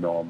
9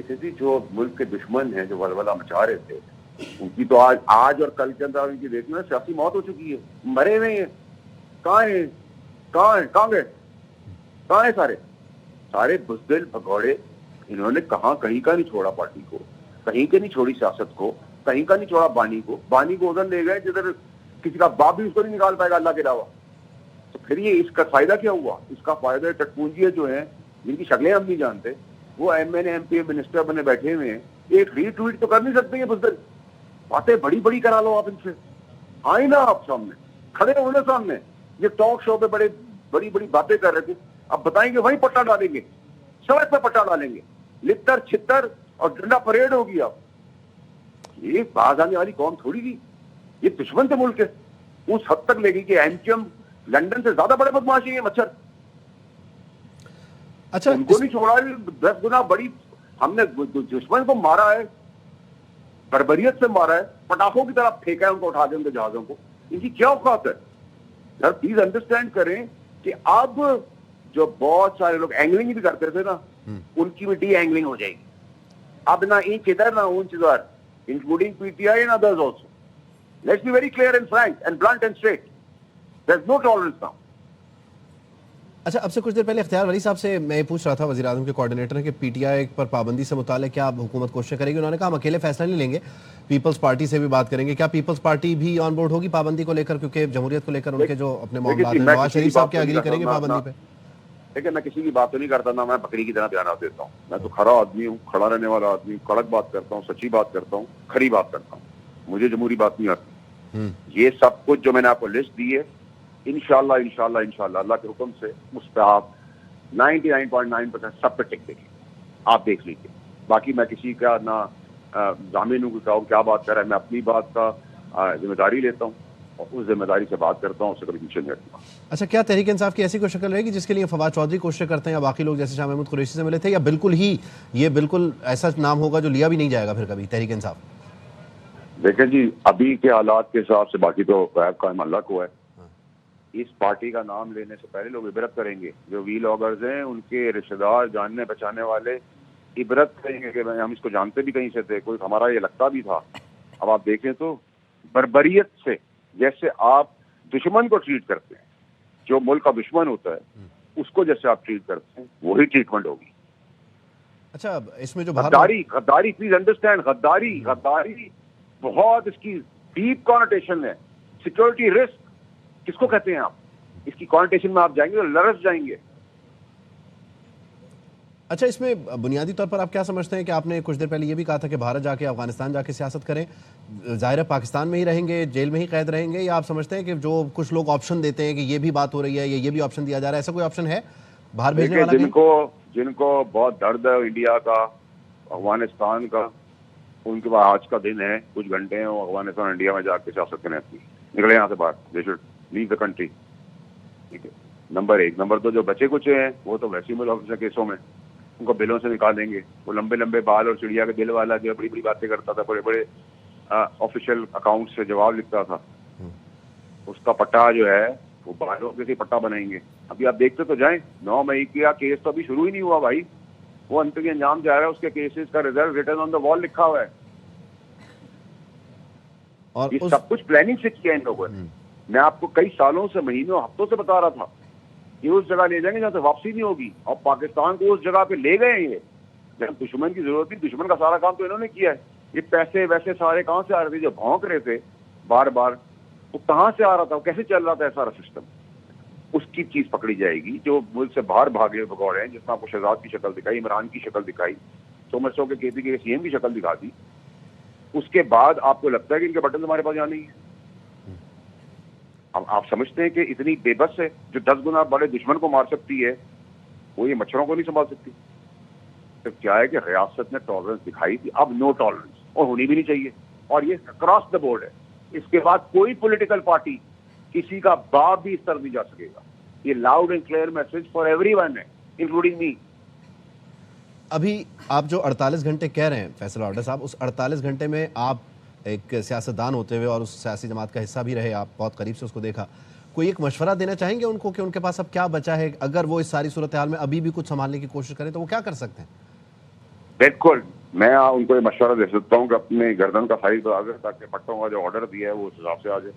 دیکھیں جی جو ملک کے دشمن ہیں جو ولولہ مچا رہے تھے ان کی تو آج اور کل کے اندر ان کی دیکھنا سیاسی موت ہو چکی ہے, مرے ہوئے ہیں. کہاں ہیں کہاں گئے سارے بزدل بھگوڑے. انہوں نے کہیں کا نہیں چھوڑا پارٹی کو, کہیں کے نہیں چھوڑی سیاست کو, کہیں کا نہیں چھوڑا بانی کو ادھر لے گئے جدھر کسی کا باپ بھی اس کو نہیں نکال پائے گا اللہ کے علاوہ. تو پھر یہ اس کا فائدہ کیا ہوا؟ اس کا فائدہ ٹٹپونجیے جو ہیں جن کی شکلیں ہم نہیں جانتے, وہ M N M P minister بنے بیٹھے ہوئے ہیں, ایک ری ٹویٹ تو کر نہیں سکتے. یہ بزدل باتیں بڑی کرا لو آپ ان سے, آئیں نا آپ سامنے, کھڑے ہونے سامنے. یہ ٹاک شو پہ بڑی باتیں کر رہے تھے, اب بتائیں گے وہیں پٹا ڈالیں گے, سڑک پہ پٹا ڈالیں گے, لتر چھتر اور ڈنڈا پریڈ ہوگی. آپ یہ باز آنے والی قوم تھوڑی تھی, یہ دشمن تھے ملک کے. اس حد تک لے گئی کہ اینچم لندن سے زیادہ بڑے بدماش ہیں یہ مچھر. اچھا ان کو نہیں چھوڑا, 10 گنا بڑی ہم نے دشمن کو مارا ہے, بربریت سے مارا ہے, پٹاخوں کی طرح پھینکا ہے ان کو, اٹھا دیں ان کے جہازوں کو. ان کی کیا اوقات ہے؟ سر پلیز انڈرسٹینڈ کریں کہ اب جو بہت سارے لوگ اینگلنگ بھی کرتے تھے نا, ان کی بھی ڈی اینگلنگ ہو جائے گی. اب نہ اینچ ادھر نہ اونچ ادھر, including P T I and others also. Let's be very clear and frank and blunt and straight. There is no tolerance now. اچھا, اب سے کچھ دیر پہلے اختیار ولی صاحب سے میں پوچھ رہا تھا, وزیر اعظم کے کوارڈینیٹر ہیں, کہ پی ٹی آئی پر پابندی سے متعلق کیا حکومت کوشش کرے گی. انہوں نے کہا ہم اکیلے فیصلہ نہیں لیں گے, پیپلز پارٹی سے بھی بات کریں گے. کیا پیپلز پارٹی بھی آن بورڈ ہوگی پابندی کو لے کر, کیونکہ جمہوریت کو لے کر ان کے جو اپنے معاملات ہیں, نواز شریف صاحب کیا اگری کریں گے پابندی پہ؟ دیکھیں میں کسی کی بات تو نہیں کرتا, نہ میں بکری کی طرح بیانات دیتا ہوں. میں تو کھڑا آدمی ہوں, کھڑا رہنے والا آدمی ہوں, کڑک بات کرتا ہوں, سچی بات کرتا ہوں, کھری بات کرتا ہوں. مجھے جمہوری بات نہیں آتی. یہ سب کچھ جو میں نے آپ کو لسٹ دی ہے, انشاءاللہ اللہ کے حکم سے اس پہ آپ 99.9% سب پہ ٹک دیں گے, آپ دیکھ لیجیے. باقی میں کسی کا نہ ضامن ہوں کہ کیا بات کر رہا ہے. میں اپنی بات کا ذمہ داری لیتا ہوں اور اس ذمہ داری سے بات کرتا ہوں, اس سے کبھی پیچھے نہیں ہٹتا. اچھا, کیا تحریک انصاف کی ایسی کوئی شکل رہے گی جس کے لیے فواد چودھری کوشش کرتے ہیں, یا باقی لوگ جیسے شاہ محمود قریشی سے ملے تھے, یا بالکل ایسا نام ہوگا جو لیا بھی نہیں جائے گا پھر کبھی تحریک انصاف؟ دیکھیں جی ابھی کے حالات کے حساب سے, باقی تو غیب قائم اللہ کو ہے, اس پارٹی کا نام لینے سے پہلے لوگ عبرت کریں گے. جو وی لاگرز ہیں ان کے رشتہ دار, جاننے پہچانے والے عبرت کریں گے کہ ہم اس کو جانتے بھی کہیں سے تھے, کوئی ہمارا یہ لگتا بھی تھا. اب آپ دیکھیں تو بربریت سے جیسے آپ دشمن کو ٹریٹ کرتے ہیں, جو ملک کا دشمن ہوتا ہے اس کو جیسے آپ ٹریٹ کرتے ہیں, وہی ٹریٹمنٹ ہوگی. اچھا, اس میں جو غداری پلیز انڈرسٹینڈ, غداری بہت اس کی ڈیپ کانوٹیشن ہے. سیکورٹی رسک کس کو کہتے ہیں آپ, اس کی کانوٹیشن میں آپ جائیں گے تو لرز جائیں گے. اچھا, اس میں بنیادی طور پر آپ کیا سمجھتے ہیں کہ آپ نے کچھ دیر پہلے یہ بھی کہا تھا کہ بھارت جا کے افغانستان جا کے سیاست کریں, ظاہر ہے پاکستان میں ہی رہیں گے, جیل میں ہی قید رہیں گے, یا آپ سمجھتے ہیں کہ جو کچھ لوگ آپشن دیتے ہیں کہ یہ بھی بات ہو رہی ہے یا یہ بھی آپشن دیا جا رہا ہے, ایسا کوئی آپشن ہے باہر بھیجنے والا؟ جن کو بہت درد ہے انڈیا کا, افغانستان کا, ان کے پاس آج کا دن ہے, کچھ گھنٹے ہیں, وہ افغانستان انڈیا میں جا کے سیاست کریں اپنی, نکلے یہاں سے باہر. They should leave the country. ٹھیک ہے, نمبر 1. نمبر 2, جو بچے کچھ ہیں وہ تو ویسی ملک کیسوں میں ان کو بلوں سے نکال دیں گے. وہ لمبے بال اور چڑیا کے دل والا جو بڑی باتیں کرتا تھا, بڑے آفیشیل اکاؤنٹ سے جواب لکھتا تھا, اس کا پٹا جو ہے وہ بالوں کے پٹا بنائیں گے. ابھی آپ دیکھتے تو جائیں, 9 مئی کا کیس تو ابھی شروع ہی نہیں ہوا بھائی, وہ انتظامی انجام جا رہا ہے, اس کے کیسز کا ریزلٹ ریٹن آن دا وال لکھا ہوا ہے. اور یہ سب کچھ پلاننگ سے کیا ان لوگوں نے. میں آپ کو کئی سالوں سے, مہینوں, ہفتوں سے بتا رہا تھا کہ اس جگہ لے جائیں گے جہاں سے واپسی نہیں ہوگی, اور پاکستان کو اس جگہ پہ لے گئے ہیں. یہ جب دشمن کی ضرورت تھی, دشمن کا سارا کام تو انہوں نے کیا ہے. یہ پیسے ویسے سارے کہاں سے آ رہے تھے, جو بھونک رہے تھے بار بار, وہ کہاں سے آ رہا تھا, وہ کیسے چل رہا تھا سارا سسٹم. اس کی چیز پکڑی جائے گی. جو ملک سے باہر بھاگے بھگوڑے ہیں, جس میں آپ کو شہزاد کی شکل دکھائی, عمران کی شکل دکھائی, سو کے کے پی کے سی ایم کی شکل دکھا دی, اس کے بعد آپ کو لگتا ہے کہ ان کے بٹن ہمارے پاس یہاں نہیں ہے. اب آپ سمجھتے ہیں کہ اتنی بے بس ہے, جو 10 گنا بڑے دشمن کو مار سکتی ہے, وہ یہ مچھروں کو نہیں سنبھال سکتی. تو کیا ہے کہ ریاست نے ٹالرنس دکھائی تھی, اب نو ٹالرنس, اور ہونی بھی نہیں چاہیے. اور یہ اکراس دا بورڈ ہے. اس کے بعد کوئی پولیٹیکل پارٹی کسی کا باپ بھی اس طرح نہیں جا سکے گا. یہ loud and clear message for every one ہے, انکلوڈنگ می. ابھی آپ جو 48 گھنٹے کہہ رہے ہیں فیصل وارڈر صاحب, اس 48 گھنٹے میں آپ ایک سیاستدان ہوتے ہوئے اور اس سیاسی جماعت کا حصہ بھی رہے, آپ بہت قریب سے اس کو دیکھا, کوئی ایک مشورہ دینا چاہیں گے ان کو کہ ان کے پاس اب کیا بچا ہے, اگر وہ اس ساری صورتحال میں ابھی بھی کچھ سنبھالنے کی کوشش کریں تو وہ کیا کر سکتے ہیں؟ بالکل میں ان کو یہ مشورہ دے سکتا ہوں کہ اپنے گردن کا سائز بڑھا دیں تاکہ پٹوں کا جو آرڈر دیا ہے وہ اس حساب سے آ جائے.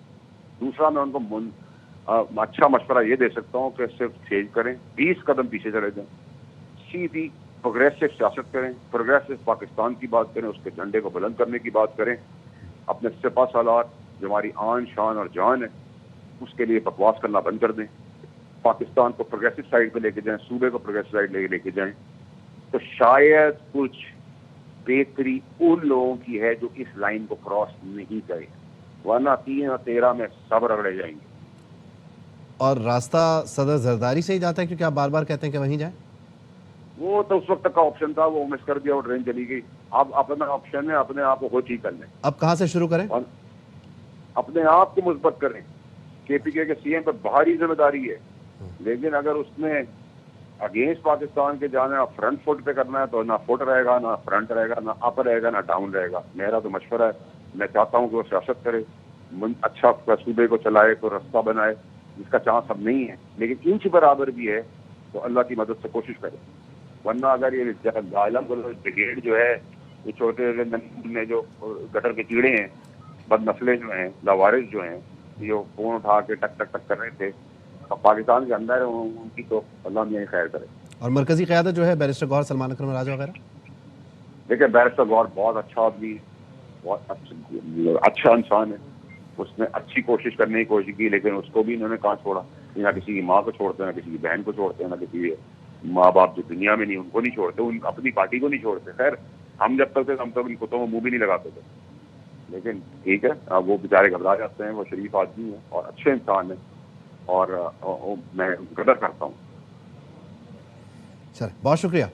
دوسرا میں ان کو اچھا مشورہ یہ دے سکتا ہوں کہ صرف چینج کریں, 20 قدم پیچھے چلے جائیں, سیدھی پروگریسو سیاست کریں, پروگریسو پاکستان کی بات کریں, اس کے جھنڈے کو بلند کرنے کی بات کریں, اپنے سپہ سالار جو ہماری آن شان اور جان ہے اس کے لیے بکواس کرنا بند کر دیں, پاکستان کو پروگریسو سائڈ پہ لے کے جائیں, صوبے کو پروگریسو سائڈ لے کے جائیں, تو شاید کچھ بہتری ان لوگوں کی ہے جو اس لائن کو کراس نہیں کرے, ورنہ 3 اور 13 میں سب رگڑے جائیں گے. اور راستہ صدر زرداری سے ہی جاتا ہے کیونکہ آپ بار بار کہتے ہیں کہ وہیں جائیں؟ وہ تو اس وقت تک کا آپشن تھا, وہ مس کر دیا, وہ ٹرین چلی گئی. اب اپنا آپشن ہے, اپنے آپ کو خود ٹھیک کر لیں. اب کہاں سے شروع کریں؟ اور اپنے آپ کو مثبت کریں. کے پی کے سیم پر بھاری ذمہ داری ہے, لیکن اگر اس نے اگینسٹ پاکستان کے جانا ہے, فرنٹ فٹ پہ کرنا ہے, تو نہ فٹ رہے گا, نہ فرنٹ رہے گا, نہ اپ رہے گا, نہ ڈاؤن رہے گا. میرا تو مشورہ ہے, میں چاہتا ہوں کہ وہ سیاست کرے, اچھا صوبے کو چلائے, کوئی رستہ بنائے, جس کا چانس اب نہیں ہے لیکن انچ برابر بھی ہے, تو اللہ کی مدد سے کوشش کرے. ورنہ اگر یہ عالم بریگیڈ جو ہے, یہ چھوٹے میں جو گٹر کے کیڑے ہیں, بد نسلیں جو ہیں, لاوارث جو ہیں, یہ فون اٹھا کے ٹک ٹک ٹک کر رہے تھے, اب پاکستان کے اندر ان کی تو اللہ میاں خیر کرے. اور مرکزی قیادت جو ہے بیرسٹر گوہر, سلمان اکرم راجہ وغیرہ؟ دیکھیں بیرسٹر گوہر بہت اچھا آدمی, بہت اچھا انسان ہے, اس نے اچھی کوشش کرنے کی کوشش کی, لیکن اس کو بھی انہوں نے کہاں چھوڑا. نہ کسی کی ماں کو چھوڑتے ہیں, نہ کسی کی بہن کو چھوڑتے ہیں, نہ کسی ماں باپ جو دنیا میں نہیں ان کو نہیں چھوڑتے, ان اپنی پارٹی کو نہیں چھوڑتے. خیر ہم جب تک تھے ہم تو ان کتوں میں منہ بھی نہیں لگاتے تھے, لیکن ٹھیک ہے, وہ بیچارے گھبرا جاتے ہیں. وہ شریف آدمی ہیں اور اچھے انسان ہیں, اور میں قدر کرتا ہوں. چلیں, بہت شکریہ.